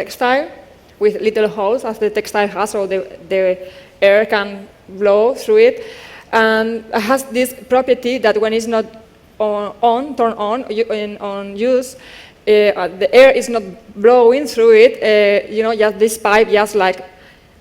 textile with little holes as the textile has, so the air can blow through it. And it has this property that when it's not turned on use, the air is not blowing through it. Just this pipe just like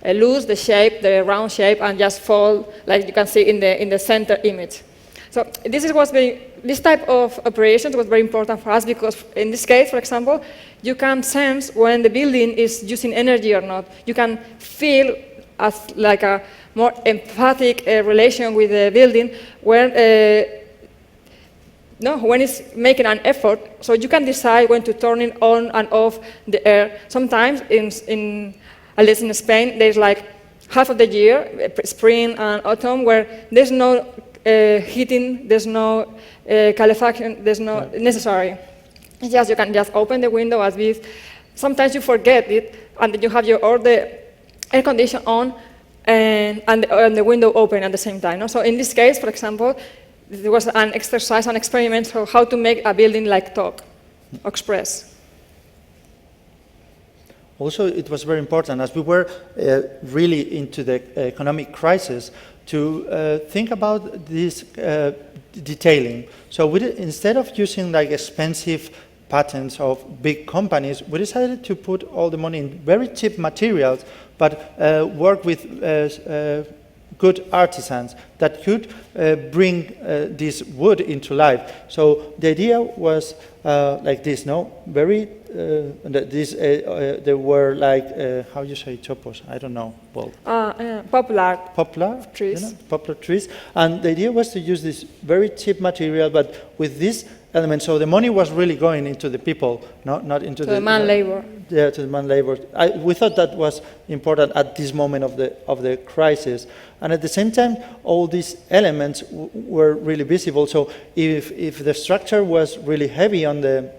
lose the shape, the round shape, and just fall, like you can see in the center image. So this type of operations was very important for us because in this case, for example, you can sense when the building is using energy or not. You can feel as like a more empathic relation with the building when it's making an effort. So you can decide when to turn it on and off the air. Sometimes, at least in Spain, there's like half of the year, spring and autumn, where there's no heating, there's no calefacción, there's no necessary. It's just you can just open the window as this. Sometimes you forget it, and then you have all the air condition on and the window open at the same time. No? So in this case, for example, there was an exercise, an experiment of how to make a building like talk, express. Also, it was very important, as we were really into the economic crisis, to think about this detailing. So instead of using like expensive patents of big companies, we decided to put all the money in very cheap materials, but work with good artisans that could bring this wood into life. So the idea was like this, no? Very, there were like, how you say topos? I don't know. Well, Poplar trees. Poplar trees. And the idea was to use this very cheap material, but with this element. So the money was really going into the people, not into the man labor. Yeah, to the man labor. We thought that was important at this moment of the crisis, and at the same time, all these elements were really visible. So if the structure was really heavy on the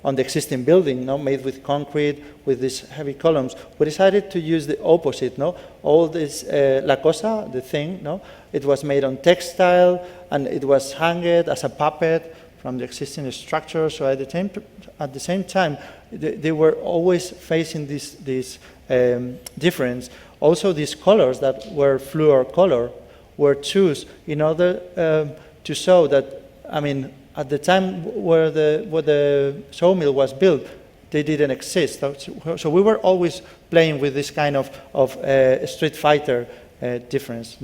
existing building, made with concrete, with these heavy columns, we decided to use the opposite. All this la cosa, the thing, it was made on textile, and it was hanged as a puppet from the existing structure. So at the same time, they were always facing this difference. Also, these colors that were fluor color were chosen in order to show that, I mean, at the time where the sawmill was built, they didn't exist. So we were always playing with this kind of Street Fighter difference.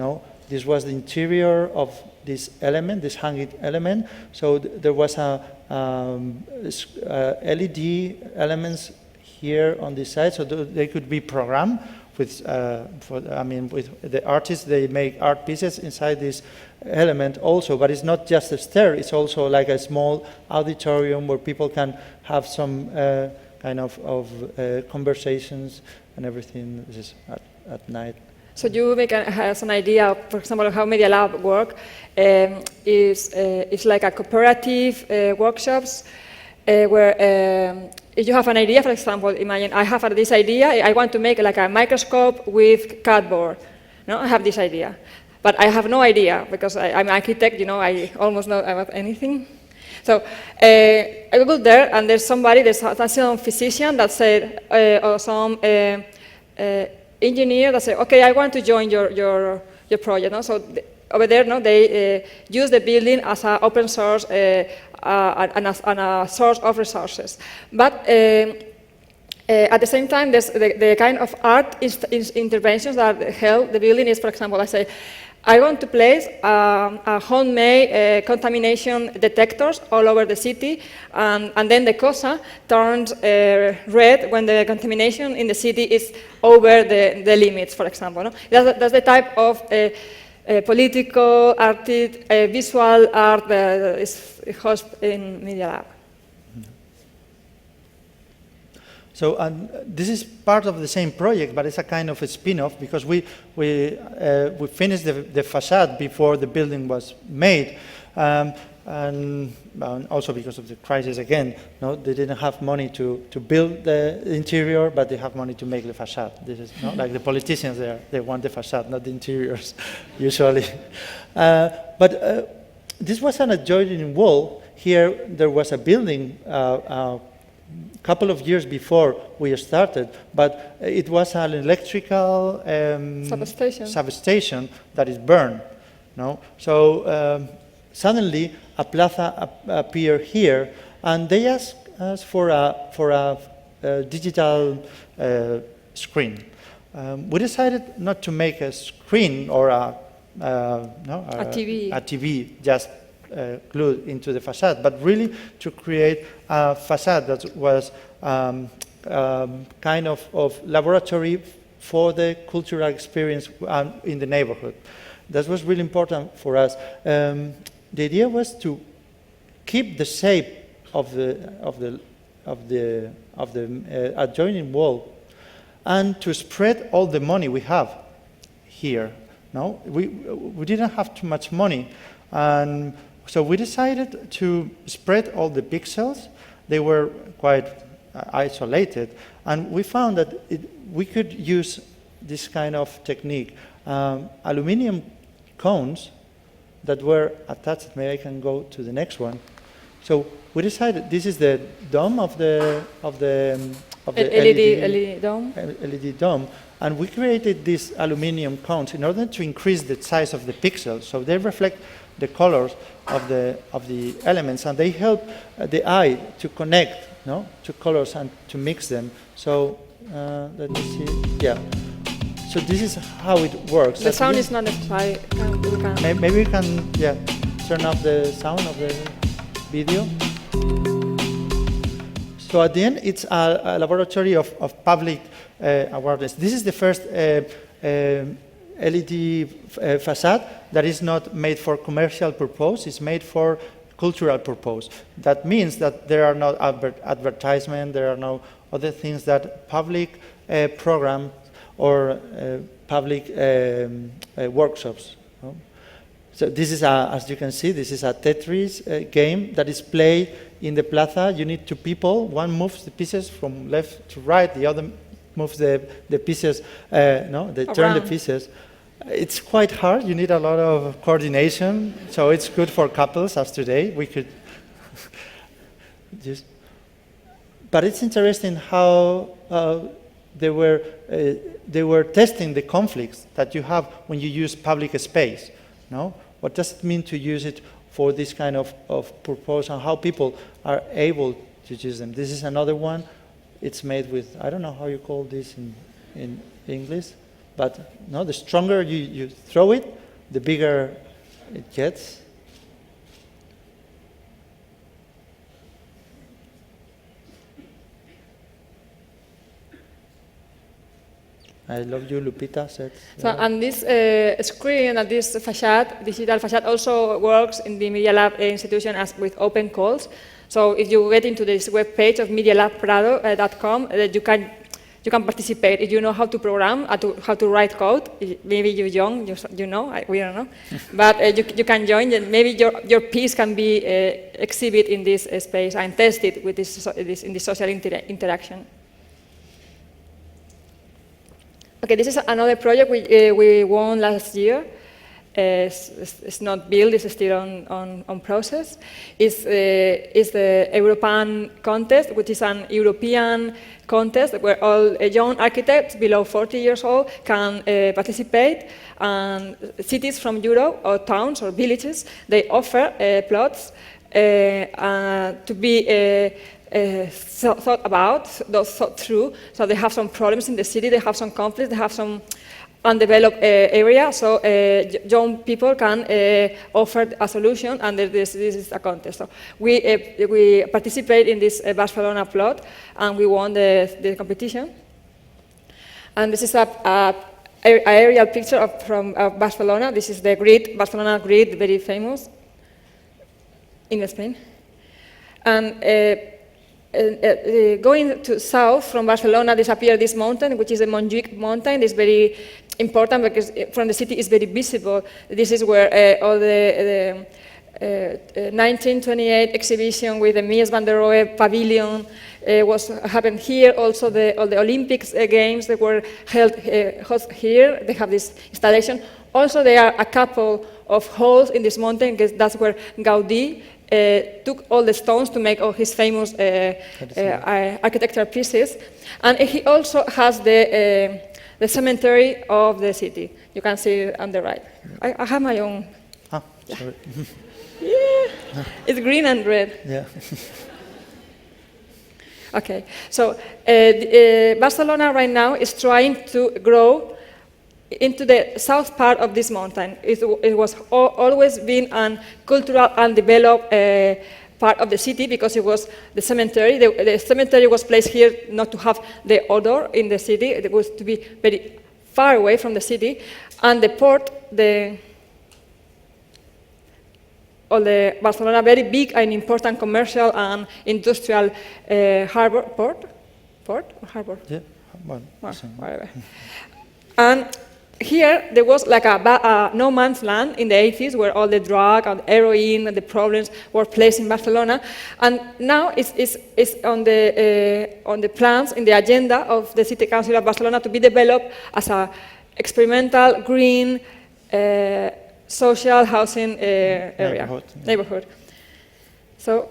This was the interior of this element, this hanging element. So there was a LED elements here on this side, so they could be programmed with, with the artists. They make art pieces inside this element also, but it's not just a stair, it's also like a small auditorium where people can have some kind of conversations and everything. This is at night. So you has an idea, for example, of how Media Lab work. It's like a cooperative workshops where if you have an idea, for example, imagine I have this idea, I want to make like a microscope with cardboard. I have this idea. But I have no idea because I'm an architect, I almost know about anything. So I go there and there's some physician that said, or some engineer that said, okay, I want to join your project. So over there, they use the building as an open source and a source of resources. But at the same time, there's the kind of art interventions that help the building is, for example, I say, I want to place a homemade contamination detectors all over the city, and then the COSA turns red when the contamination in the city is over the limits, for example. That's the type of political, visual art that is hosted in Media Lab. So this is part of the same project, but it's a kind of a spin-off because we finished the facade before the building was made, and also because of the crisis again. They didn't have money to build the interior, but they have money to make the facade. This is not like the politicians there; they want the facade, not the interiors, usually. But this was an adjoining wall. Here there was a building. couple of years before we started, but it was an electrical substation that is burned. No? So suddenly a plaza appeared here, and they asked us for a digital screen. We decided not to make a screen or a TV just glued into the facade, but really to create a facade that was kind of laboratory for the cultural experience in the neighborhood. That was really important for us. The idea was to keep the shape of the adjoining wall and to spread all the money we have here. No, we didn't have too much money, and so we decided to spread all the pixels. They were quite isolated, and we found that we could use this kind of technique. Aluminum cones that were attached. Maybe I can go to the next one. So we decided this is the dome of the LED dome. LED dome, and we created these aluminum cones in order to increase the size of the pixels, so they reflect the colors of the elements, and they help the eye to connect, no, to colors and to mix them. So let me see. Yeah. So this is how it works. The sound is not necessary. Maybe we can, yeah, turn off the sound of the video. So at the end, it's a laboratory of public awareness. This is the first LED facade that is not made for commercial purpose. It's made for cultural purpose. That means that there are no advertisement, there are no other things that public program or public workshops. No? So this is, as you can see, this is a Tetris game that is played in the plaza. You need two people. One moves the pieces from left to right. The other moves the pieces, they turn the pieces. It's quite hard. You need a lot of coordination. So it's good for couples, as today. We could just... But it's interesting how they were testing the conflicts that you have when you use public space. No? What does it mean to use it for this kind of purpose, and how people are able to use them? This is another one. It's made with, I don't know how you call this in English, but no, the stronger you throw it, the bigger it gets. I love you, Lupita said. So, and this screen and this facade, digital facade, also works in the Media Lab institution as with open calls. So if you get into this web page of medialabprado.com, you can participate. If you know how to program, how to write code, maybe you're young, you know, we don't know. But you can join, and maybe your piece can be exhibit in this space and tested with this in the social interaction. Okay, this is another project we won last year. It's not built, it's still on process. It's the European contest, which is an European contest where all young architects below 40 years old can participate. And cities from Europe, or towns or villages, they offer plots to be thought about, thought through. So they have some problems in the city, they have some conflicts, they have some undeveloped area, so young people can offer a solution, and this is a contest. So we participate in this Barcelona plot, and we won the competition. And this is an aerial picture from Barcelona. This is the grid, Barcelona grid, very famous in Spain. And going to south from Barcelona, disappeared this mountain, which is the Montjuic mountain. It's very important because from the city it's very visible. This is where all the 1928 exhibition with the Mies van der Rohe pavilion happened here. Also, all the Olympics games that were held here. They have this installation. Also, there are a couple of holes in this mountain because that's where Gaudí took all the stones to make all his famous architectural pieces. And he also has the cemetery of the city. You can see it on the right. I have my own. Ah, sorry. Yeah, it's green and red. Yeah. Okay, so Barcelona right now is trying to grow into the south part of this mountain. It was always been a cultural and developed part of the city because it was the cemetery. The cemetery was placed here not to have the odor in the city. It was to be very far away from the city. And the port, the Barcelona, very big and important commercial and industrial harbor, port or harbor? Yeah, well, whatever. And here there was like a no man's land in the 80s where all the drug and heroin and the problems were placed in Barcelona. And now it's on the plans, in the agenda of the City Council of Barcelona to be developed as an experimental green social housing area, neighborhood. So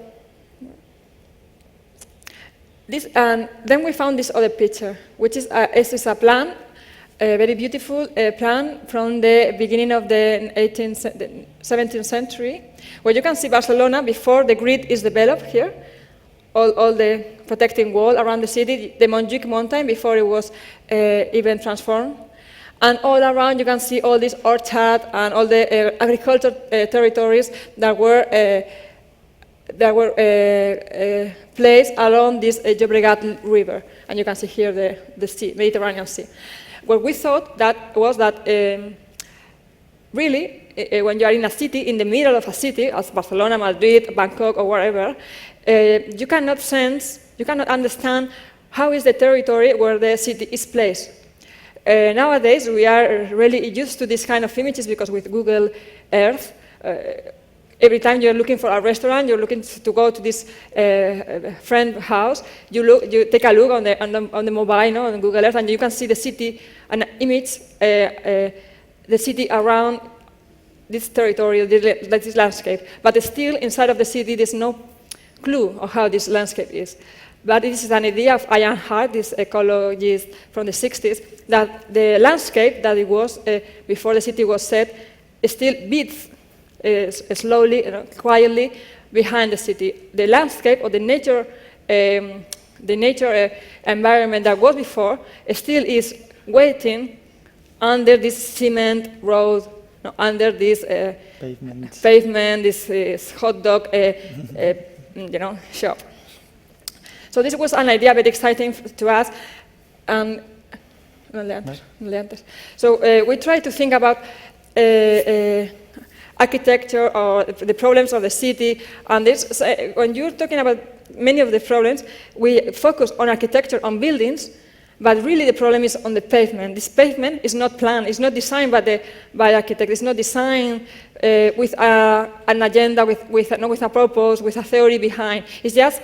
this, and then we found this other picture, which is a plan, a very beautiful plan from the beginning of the 17th century, where you can see Barcelona before the grid is developed here, all the protecting wall around the city, the Montjuic mountain before it was even transformed. And all around you can see all this orchard and all the agricultural territories that were placed along this Llobregat River. And you can see here the sea, Mediterranean Sea. What we thought that was that really, when you are in a city, in the middle of a city, as Barcelona, Madrid, Bangkok, or wherever, you cannot understand how is the territory where the city is placed. Nowadays, we are really used to this kind of images because with Google Earth, every time you're looking for a restaurant, you're looking to go to this friend house, you take a look on the mobile, no, on Google Earth, and you can see the city, an image, the city around this territory, this landscape. But still, inside of the city, there's no clue of how this landscape is. But this is an idea of Ian Hart, this ecologist from the 60s, that the landscape that it was before the city was set still beats slowly, quietly behind the city. The landscape or the nature environment that was before still is waiting under this cement road, under this pavement, this hot dog shop. So this was an idea very exciting to us. So we tried to think about architecture or the problems of the city. And this, when you're talking about many of the problems, we focus on architecture, on buildings, but really the problem is on the pavement. This pavement is not planned, it's not designed by architects, it's not designed with an agenda, with a purpose, with a theory behind. It's just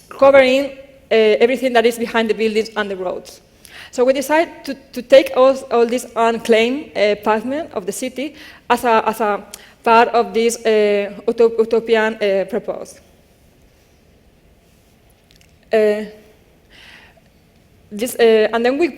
covering everything that is behind the buildings and the roads. So we decided to take all this unclaimed pavement of the city as a part of this utopian proposal. And then we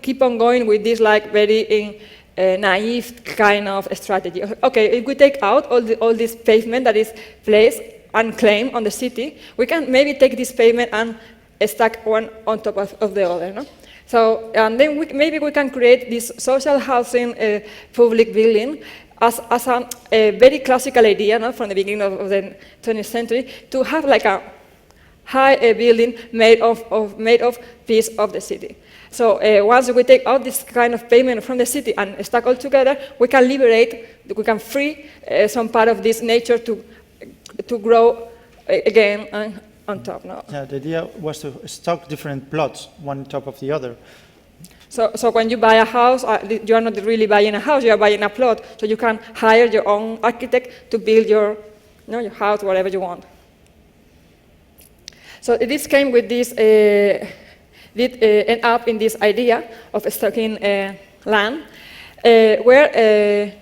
keep on going with this like very naive kind of strategy. Okay, if we take out all this pavement that is placed unclaimed on the city, we can maybe take this pavement and stack one on top of the other. No? So, and then maybe we can create this social housing public building as a very classical idea, no? From the beginning of the 20th century, to have like a high building made of piece of the city. So once we take out this kind of pavement from the city and stack all together, we can free some part of this nature to grow again on top. No? Yeah, the idea was to stock different plots, one on top of the other. So when you buy a house, you are not really buying a house, you are buying a plot. So you can hire your own architect to build your house, whatever you want. So this came with this, did end up in this idea of stocking land, where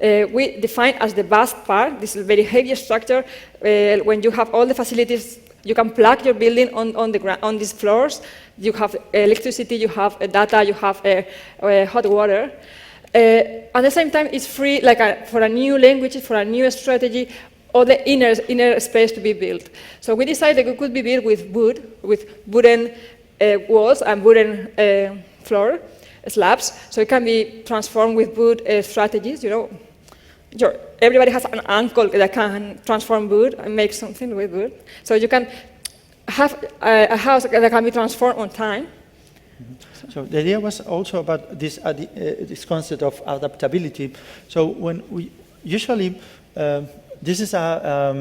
we define as the vast part. This is a very heavy structure. When you have all the facilities, you can plug your building on these floors. You have electricity, you have data, you have hot water. At the same time, it's free, for a new language, for a new strategy, all the inner space to be built. So we decided it could be built with wood, with wooden walls and wooden floor slabs. So it can be transformed with wood strategies. Everybody has an uncle that can transform wood and make something with wood. So you can have a house that can be transformed on time. So the idea was also about this concept of adaptability. So when we usually, this is a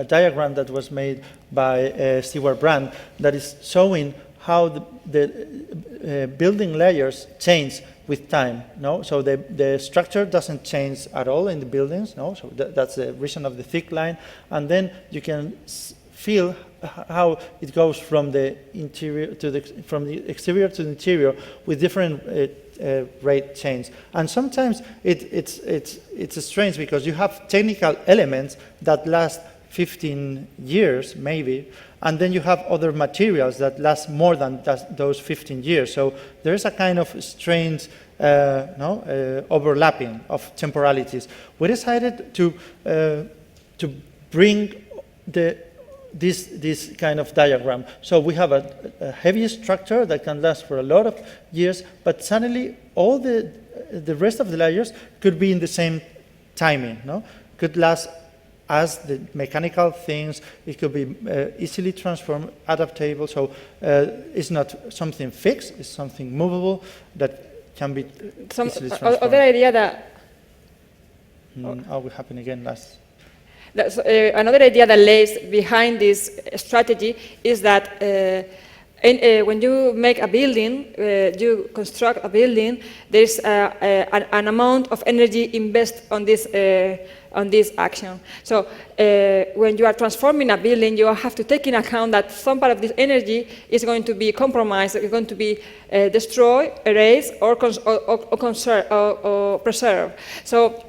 diagram that was made by Stewart Brand that is showing how the building layers change with time. No, so the structure doesn't change at all in the buildings. No, so that's the reason of the thick line, and then you can feel how it goes from the interior to from the exterior to the interior with different rate change. And sometimes it's strange because you have technical elements that last 15 years maybe, and then you have other materials that last more than those 15 years. So there is a kind of strange overlapping of temporalities. We decided to bring this kind of diagram. So we have a heavy structure that can last for a lot of years, but suddenly all the rest of the layers could be in the same timing. No, could last as the mechanical things. It could be easily transformed, adaptable. So it's not something fixed; it's something movable that can be easily transformed. Other idea that will happen again last. Another idea that lays behind this strategy is that when you make a building, you construct a building, there's an amount of energy invested on this action. So when you are transforming a building, you have to take into account that some part of this energy is going to be compromised, is going to be destroyed, erased, or preserved. So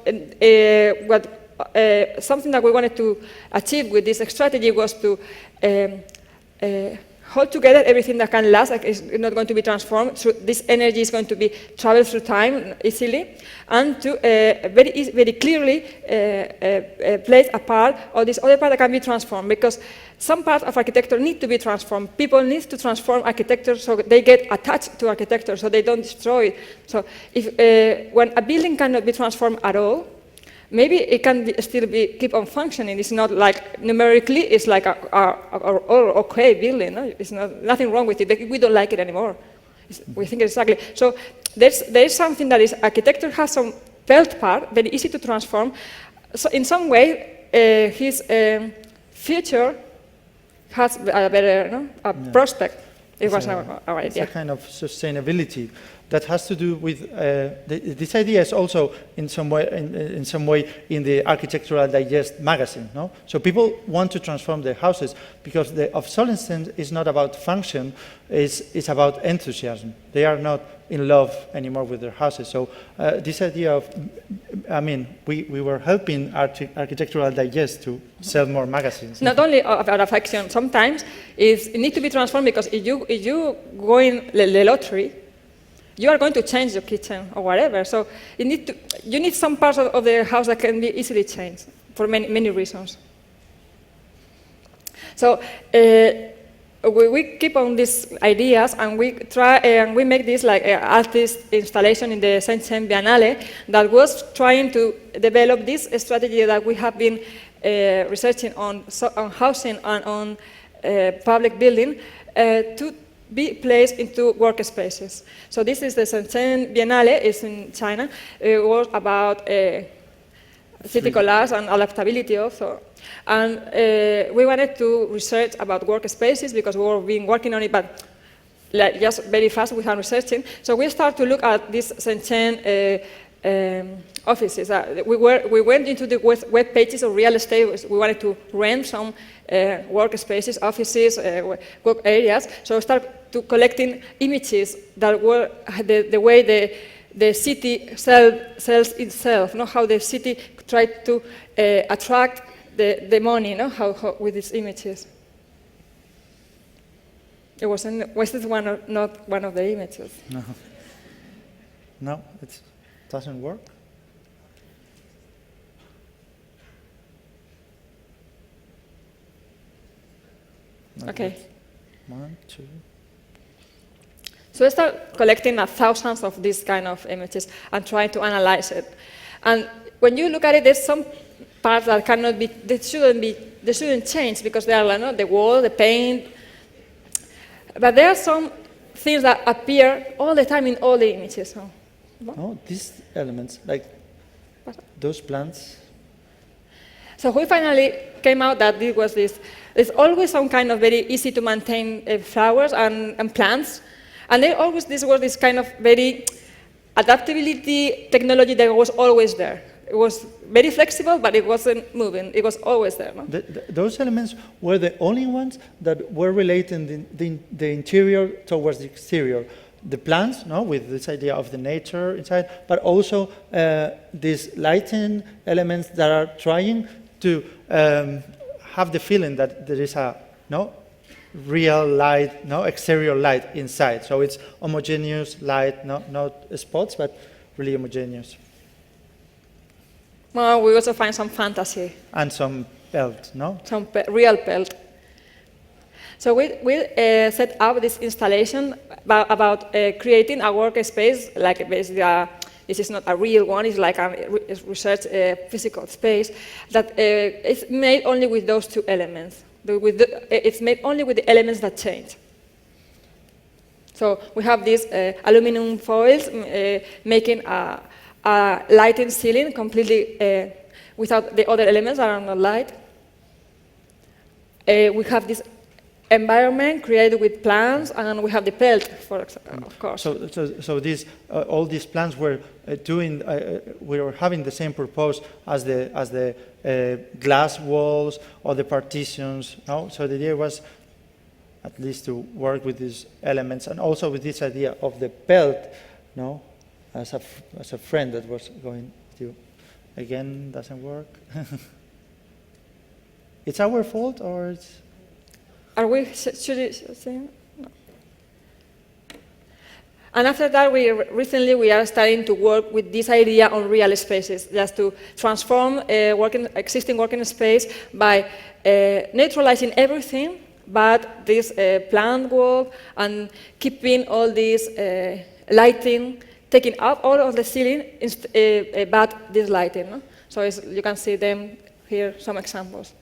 something that we wanted to achieve with this strategy was to hold together everything that can last, like it's not going to be transformed. So this energy is going to be traveled through time easily, and to very clearly place a part of this other part that can be transformed, because some parts of architecture need to be transformed. People need to transform architecture so they get attached to architecture, so they don't destroy it. So when a building cannot be transformed at all, maybe it can still keep on functioning. It's not like numerically, it's like a okay building. No? It's nothing wrong with it. We don't like it anymore. We think it's ugly. So there's something that is architecture has some felt part, very easy to transform. So in some way, his future has a better prospect. It was our idea. It's a kind of sustainability that has to do with this idea is also in some way in the Architectural Digest magazine. No, so people want to transform their houses because the obsolescence is not about function; it's about enthusiasm. They are not in love anymore with their houses. So this idea of, we were helping Architectural Digest to sell more magazines. Not only about affection. Sometimes it needs to be transformed because if you go in the lottery, you are going to change your kitchen or whatever. So you need some parts of the house that can be easily changed for many reasons. So we keep on these ideas, and we try and we make this like an artist installation in the Shenzhen Biennale that was trying to develop this strategy that we have been researching on housing and on public building to be placed into workspaces. So this is the Shenzhen Biennale, it's in China. It was about city collage and adaptability also. And we wanted to research about workspaces because we were been working on it, but just very fast we are researching. So we start to look at these Shenzhen offices. We went into the web pages of real estate. We wanted to rent some workspaces, offices, work areas. So we started to collecting images that were the way the city sells itself, how the city tried to attract the money, how with these images. It wasn't, was this one not one of the images? No. No, it doesn't work. Not Okay. yet. 1, 2. So I start collecting thousands of these kind of images and trying to analyze it. And when you look at it, there's some parts that cannot be, they shouldn't change because they are like, the wall, the paint. But there are some things that appear all the time in all the images. No, these elements, like those plants. So we finally came out that it was this. There's always some kind of very easy to maintain flowers and plants. And this was this kind of very adaptability technology that was always there. It was very flexible, but it wasn't moving. It was always there. No? Those elements were the only ones that were relating the interior towards the exterior. The plants, with this idea of the nature inside, but also these lighting elements that are trying to have the feeling that there is a real light, exterior light inside. So it's homogeneous light, not spots, but really homogeneous. Well, we also find some fantasy. And some pelt, Some real pelt. So we set up this installation about creating a workspace, like basically this is not a real one, it's like a research physical space, that is made only with those two elements. It's made only with the elements that change. So we have these aluminum foils making a lighting ceiling completely without the other elements that are not light. We have this environment created with plants, and we have the pelt, of course. So these all these plants were we were having the same purpose as the glass walls or the partitions. So the idea was at least to work with these elements, and also with this idea of the pelt, as a friend that was going to. Again, doesn't work. It's our fault, or it's. Are we, should it say? No. And after that, recently we are starting to work with this idea on real spaces, just to transform existing working space by neutralizing everything, but this plant wall, and keeping all this lighting, taking up all of the ceiling, but this lighting. No? So you can see them here, some examples.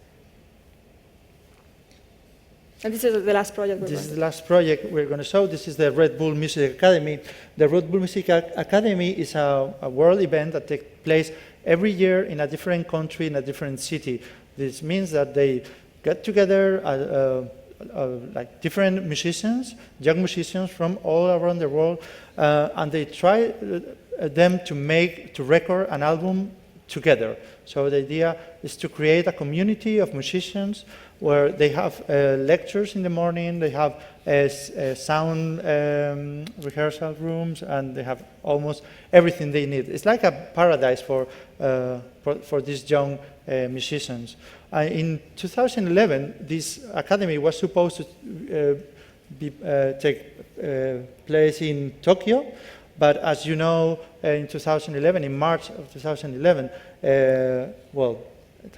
And this is the last project. This is the last project we're going to show. This is the Red Bull Music Academy. The Red Bull Music Academy is a world event that takes place every year in a different country, in a different city. This means that they get together like different musicians, young musicians from all around the world, and they try them to record an album together. So the idea is to create a community of musicians where they have lectures in the morning, they have sound rehearsal rooms, and they have almost everything they need. It's like a paradise for these young musicians. In 2011, this academy was supposed to take place in Tokyo, but as you know, in 2011, in March of 2011, it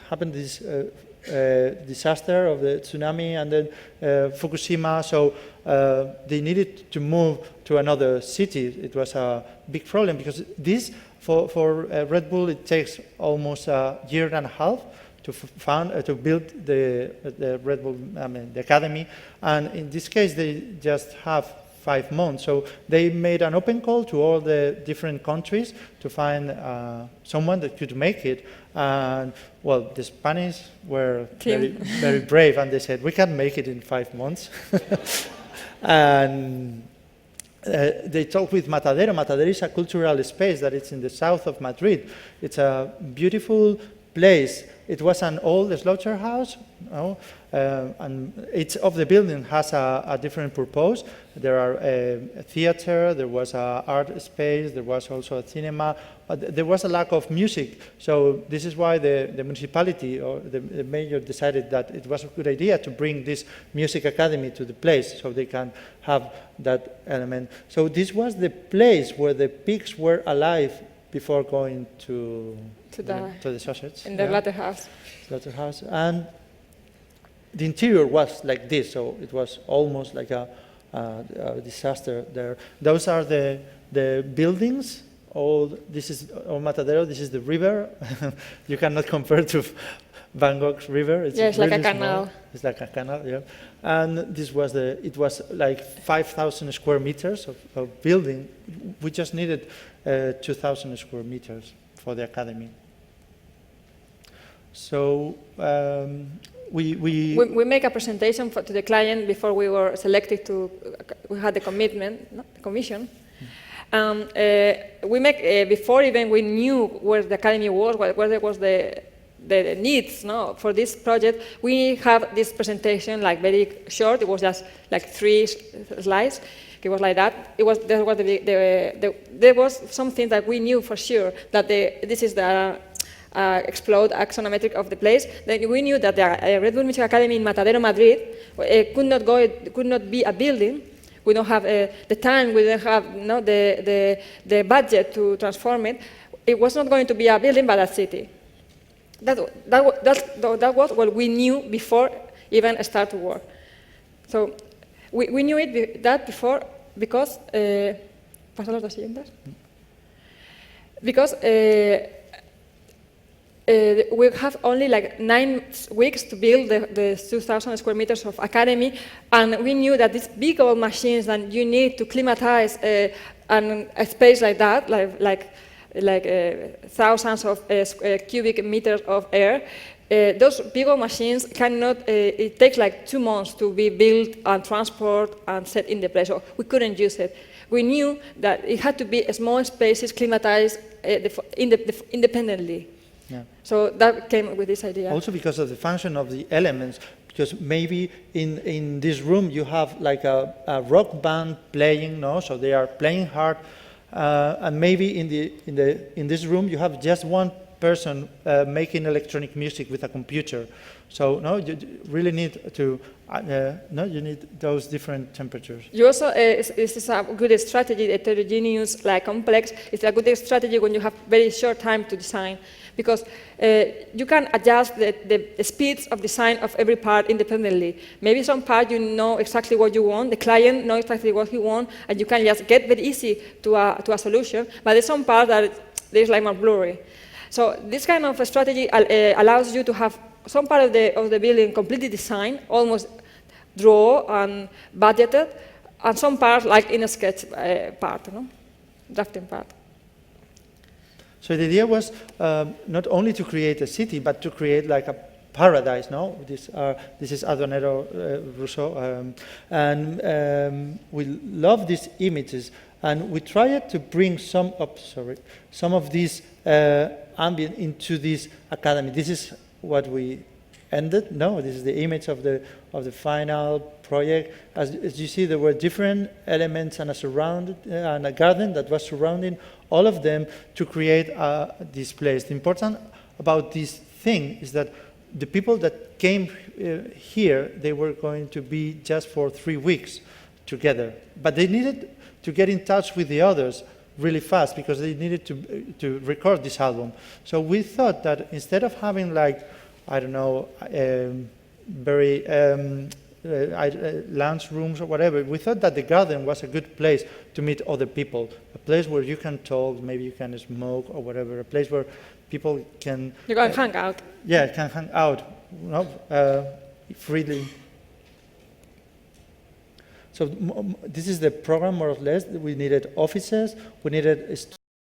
happened this disaster of the tsunami and then Fukushima, so they needed to move to another city. It was a big problem because this, for Red Bull, it takes almost a year and a half to build the Red Bull, the academy, and in this case they just have 5 months. So they made an open call to all the different countries to find someone that could make it. And well, the Spanish were very, very brave, and they said, we can make it in 5 months. And they talked with Matadero. Matadero is a cultural space that is in the south of Madrid. It's a beautiful place it was an old slaughterhouse, and each of the building has a different purpose. There are a theater, there was an art space, there was also a cinema. There was a lack of music, so this is why the municipality or the mayor decided that it was a good idea to bring this music academy to the place, so they can have that element. So this was the place where the pigs were alive before going to the sausage. In the slaughterhouse. Slaughterhouse. And the interior was like this, so it was almost like a disaster there. Those are the buildings. This is Matadero, this is the river. You cannot compare to Van Gogh's river. It's really like a small. canal. It's like a canal, yeah. And this was it was like 5,000 square meters of building. We just needed 2,000 square meters for the academy. So we make a presentation to the client before we were selected we had the commission. We make, before even we knew where the academy was, where there was the needs for this project, we have this presentation like very short. It was just like 3 slides. It was like that. There was something that we knew for sure, that this is the explode axonometric of the place. Then we knew that the Red Bull Music Academy in Matadero, Madrid, could not be a building. We don't have the time, we don't have the budget to transform it. It was not going to be a building, but a city. That was what we knew before even start to work. So we knew that before because we have only like 9 weeks to build the 2,000 square meters of academy, and we knew that these big old machines that you need to climatize a space like that, like thousands of cubic meters of air, those big old machines cannot, it takes like 2 months to be built and transport and set in the place, so we couldn't use it. We knew that it had to be small spaces climatized independently. Yeah. So that came with this idea. Also because of the function of the elements, because maybe in this room you have like a rock band playing, so they are playing hard, and maybe in this room you have just one person making electronic music with a computer. So you really need to you need those different temperatures. You also this is a good strategy. Heterogeneous, like complex, it's a good strategy when you have very short time to design, because you can adjust the speeds of design of every part independently. Maybe some part you know exactly what you want, the client knows exactly what he wants, and you can just get very easy to a solution. But there's some part that there's like more blurry. So this kind of a strategy allows you to have some part of the building completely designed, almost draw and budgeted, and some part like in a sketch part, drafting part. So the idea was not only to create a city, but to create like a paradise. This is Adonero Rousseau, and we love these images, and we tried to bring some of these ambient into this academy. This is what we ended. This is the image of the final project. As you see, there were different elements and a garden that was surrounding all of them to create this place. The important about this thing is that the people that came here, they were going to be just for 3 weeks together, but they needed to get in touch with the others really fast because they needed to record this album. So we thought that instead of having like, I don't know, very lounge rooms or whatever, we thought that the garden was a good place to meet other people, a place where you can talk, maybe you can smoke or whatever, a place where people can... You can hang out. Yeah, can hang out freely. So this is the program, more or less. We needed offices, we needed